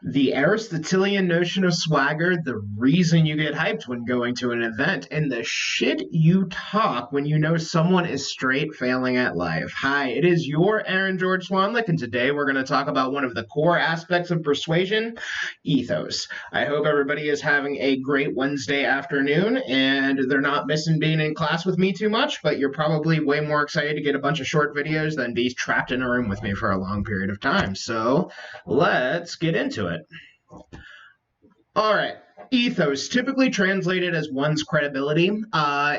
The Aristotelian notion of swagger, the reason you get hyped when going to an event, and the shit you talk when you know someone is straight failing at life. Hi, it is your Aaron George Swanlick, and today we're going to talk about one of the core aspects of persuasion, ethos. I hope everybody is having a great Wednesday afternoon, and they're not missing being in class with me too much, but you're probably way more excited to get a bunch of short videos than be trapped in a room with me for a long period of time. So let's get into it. All right. Ethos, typically translated as one's credibility,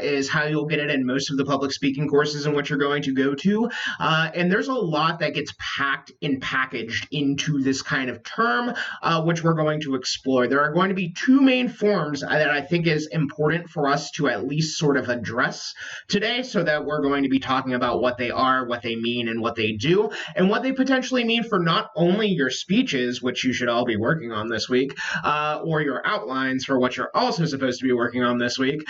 is how you'll get it in most of the public speaking courses in which you're going to go to. And there's a lot that gets packed and packaged into this kind of term, which we're going to explore. There are going to be two main forms that I think is important for us to at least sort of address today, so that we're going to be talking about what they are, what they mean, and what they do, and what they potentially mean for not only your speeches, which you should all be working on this week, or your outlines for what you're also supposed to be working on this week,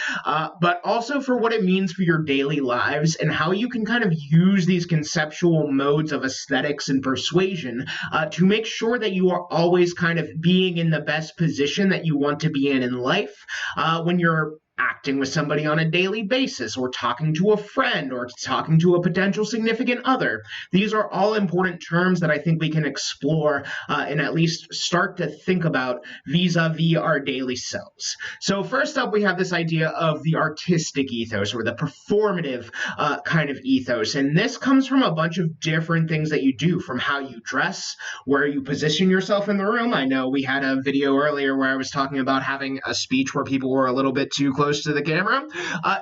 but also for what it means for your daily lives and how you can kind of use these conceptual modes of aesthetics and persuasion to make sure that you are always kind of being in the best position that you want to be in life when you're acting with somebody on a daily basis, or talking to a friend, or talking to a potential significant other. These are all important terms that I think we can explore and at least start to think about vis-a-vis our daily selves. So first up, we have this idea of the artistic ethos, or the performative kind of ethos. And this comes from a bunch of different things that you do, from how you dress, where you position yourself in the room. I know we had a video earlier where I was talking about having a speech where people were a little bit too close to the camera.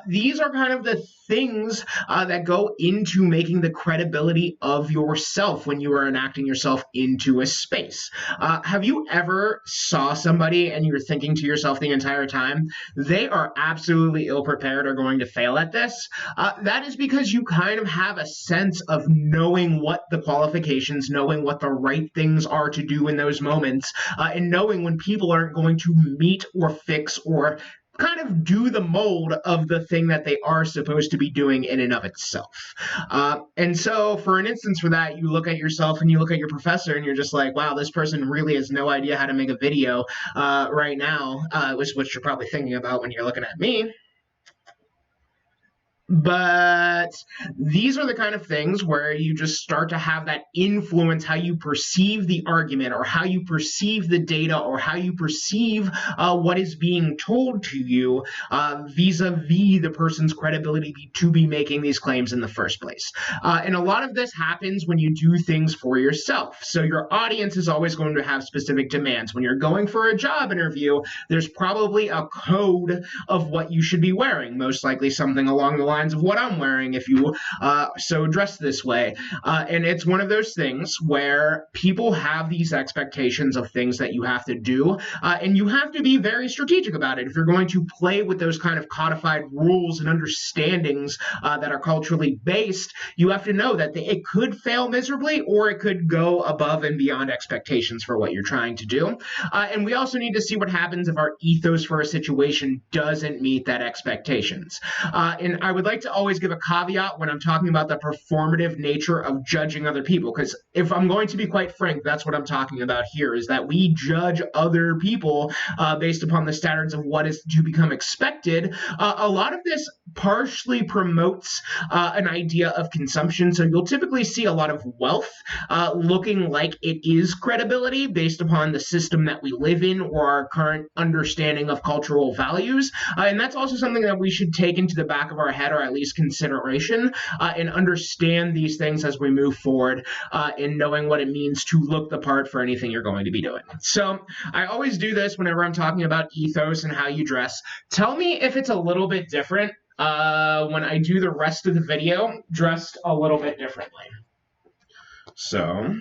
These are kind of the things that go into making the credibility of yourself when you are enacting yourself into a space. Have you ever saw somebody and you're thinking to yourself the entire time, they are absolutely ill-prepared or going to fail at this? That is because you kind of have a sense of knowing what the qualifications, knowing what the right things are to do in those moments, and knowing when people aren't going to meet or fix or kind of do the mold of the thing that they are supposed to be doing in and of itself. And so for an instance for that, you look at yourself and you look at your professor and you're just like, wow, this person really has no idea how to make a video right now, which is what you're probably thinking about when you're looking at me. But these are the kind of things where you just start to have that influence how you perceive the argument, or how you perceive the data, or how you perceive what is being told to you vis-a-vis the person's credibility to be making these claims in the first place. And a lot of this happens when you do things for yourself. So your audience is always going to have specific demands. When you're going for a job interview, there's probably a code of what you should be wearing, most likely something along the lines of what I'm wearing if you so dress this way. And it's one of those things where people have these expectations of things that you have to do, and you have to be very strategic about it. If you're going to play with those kind of codified rules and understandings that are culturally based, you have to know that it could fail miserably, or it could go above and beyond expectations for what you're trying to do. And we also need to see what happens if our ethos for a situation doesn't meet that expectations. And I would like to always give a caveat when I'm talking about the performative nature of judging other people, because if I'm going to be quite frank, that's what I'm talking about here, is that we judge other people based upon the standards of what is to become expected. A lot of this partially promotes an idea of consumption. So you'll typically see a lot of wealth looking like it is credibility based upon the system that we live in, or our current understanding of cultural values. And that's also something that we should take into the back of our head, or at least consideration, and understand these things as we move forward in knowing what it means to look the part for anything you're going to be doing. So I always do this whenever I'm talking about ethos and how you dress. Tell me if it's a little bit different when I do the rest of the video dressed a little bit differently. So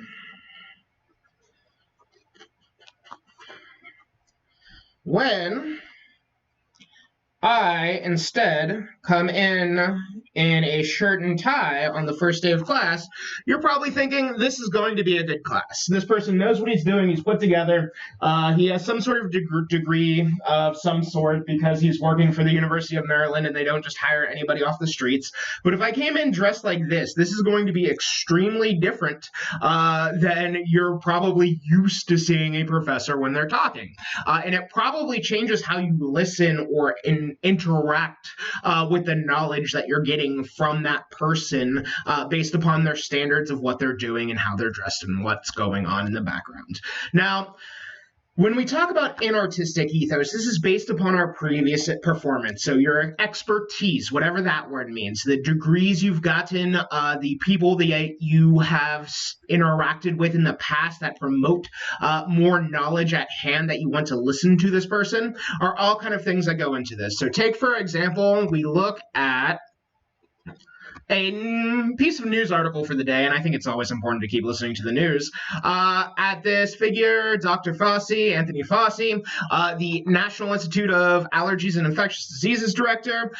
when I instead come in in a shirt and tie on the first day of class, you're probably thinking this is going to be a good class. This person knows what he's doing. He's put together. He has some sort of degree of some sort because he's working for the University of Maryland and they don't just hire anybody off the streets. But if I came in dressed like this is going to be extremely different than you're probably used to seeing a professor when they're talking. And it probably changes how you listen or interact with the knowledge that you're getting from that person based upon their standards of what they're doing and how they're dressed and what's going on in the background. Now, when we talk about inartistic ethos, this is based upon our previous performance. So your expertise, whatever that word means, the degrees you've gotten, the people that you have interacted with in the past that promote more knowledge at hand that you want to listen to this person are all kind of things that go into this. So take, for example, we look at a piece of news article for the day, and I think it's always important to keep listening to the news. At this figure, Dr. Fauci, Anthony Fauci, the National Institute of Allergies and Infectious Diseases director.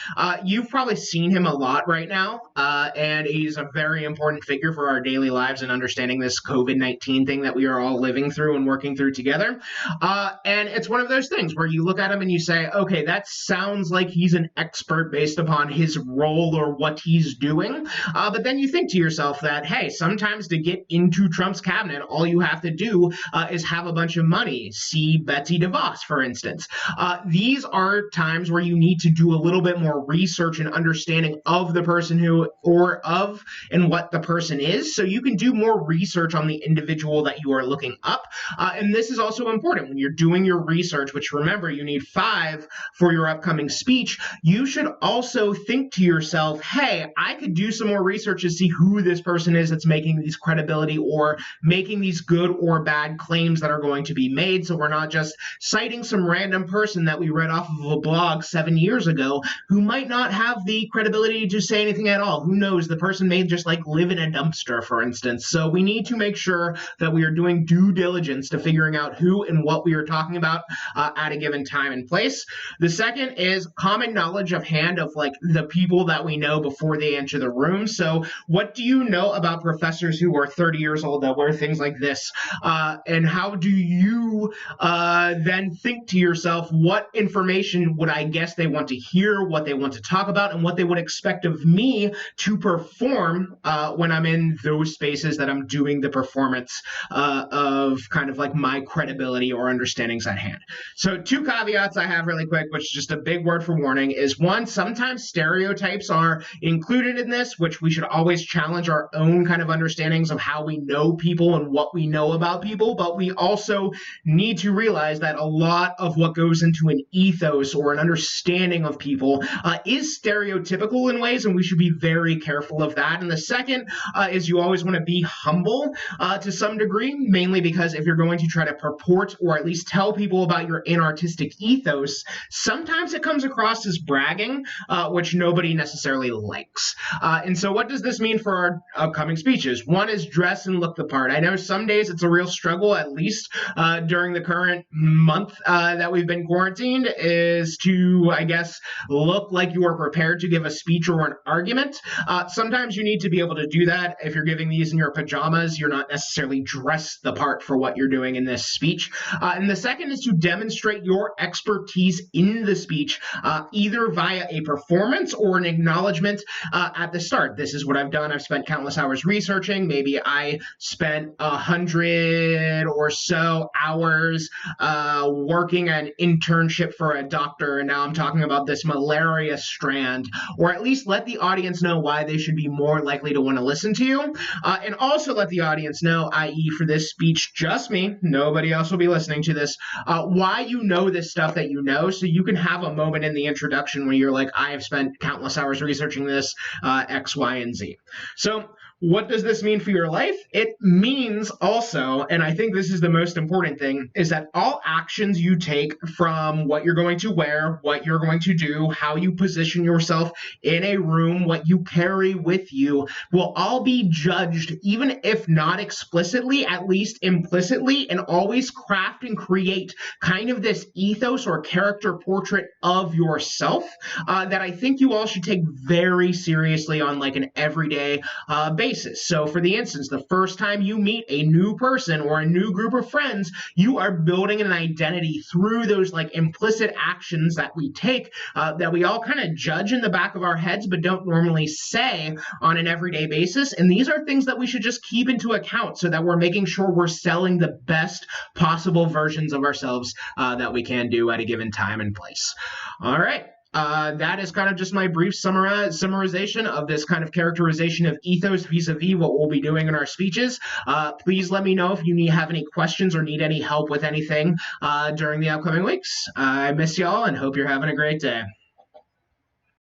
You've probably seen him a lot right now, and he's a very important figure for our daily lives and understanding this COVID-19 thing that we are all living through and working through together. And it's one of those things where you look at him and you say, okay, that sounds like he's an expert based upon his role or what he's doing. But then you think to yourself that, hey, sometimes to get into Trump's cabinet, all you have to do is have a bunch of money. See Betsy DeVos, for instance. These are times where you need to do a little bit more research and understanding of the person and what the person is, so you can do more research on the individual that you are looking up. And this is also important when you're doing your research, which remember, you need 5 for your upcoming speech. You should also think to yourself, hey, I could do some more research to see who this person is that's making these credibility or making these good or bad claims that are going to be made. So we're not just citing some random person that we read off of a blog 7 years ago who might not have the credibility to say anything at all. Who knows? The person may just like live in a dumpster, for instance. So we need to make sure that we are doing due diligence to figuring out who and what we are talking about at a given time and place. The second is common knowledge of hand of like the people that we know before they enter the room. So what do you know about professors who are 30 years old that wear things like this? And how do you then think to yourself, what information would I guess they want to hear, what they want to talk about, and what they would expect of me to perform when I'm in those spaces that I'm doing the performance of kind of like my credibility or understandings at hand. So 2 caveats I have really quick, which is just a big word for warning, is 1, sometimes stereotypes are included in this, which we should always challenge our own kind of understandings of how we know people and what we know about people, but we also need to realize that a lot of what goes into an ethos or an understanding of people is stereotypical in ways, and we should be very careful of that. And the second is you always want to be humble to some degree, mainly because if you're going to try to purport or at least tell people about your inartistic ethos, sometimes it comes across as bragging, which nobody necessarily likes. And so what does this mean for our upcoming speeches? 1 is dress and look the part. I know some days it's a real struggle, at least during the current month that we've been quarantined, is to, I guess, look like you are prepared to give a speech or an argument. Sometimes you need to be able to do that. If you're giving these in your pajamas, you're not necessarily dressed the part for what you're doing in this speech. And the second is to demonstrate your expertise in the speech, either via a performance or an acknowledgement at the start. This is what I've done. I've spent countless hours researching. Maybe I spent 100 or so hours working an internship for a doctor, and now I'm talking about this malaria strand, or at least let the audience know why they should be more likely to want to listen to you, and also let the audience know, i.e. for this speech, just me, nobody else will be listening to this, why you know this stuff that you know, so you can have a moment in the introduction where you're like, I have spent countless hours researching this, X, Y, and Z. So What does this mean for your life? It means also, and I think this is the most important thing, is that all actions you take, from what you're going to wear, what you're going to do, how you position yourself in a room, what you carry with you, will all be judged, even if not explicitly, at least implicitly, and always craft and create kind of this ethos or character portrait of yourself that I think you all should take very seriously on like an everyday basis. So, for the instance, the first time you meet a new person or a new group of friends, you are building an identity through those like implicit actions that we take that we all kind of judge in the back of our heads, but don't normally say on an everyday basis. And these are things that we should just keep into account so that we're making sure we're selling the best possible versions of ourselves that we can do at a given time and place. All right. That is kind of just my brief summarization of this kind of characterization of ethos vis-a-vis what we'll be doing in our speeches. Please let me know if you have any questions or need any help with anything during the upcoming weeks. I miss y'all and hope you're having a great day.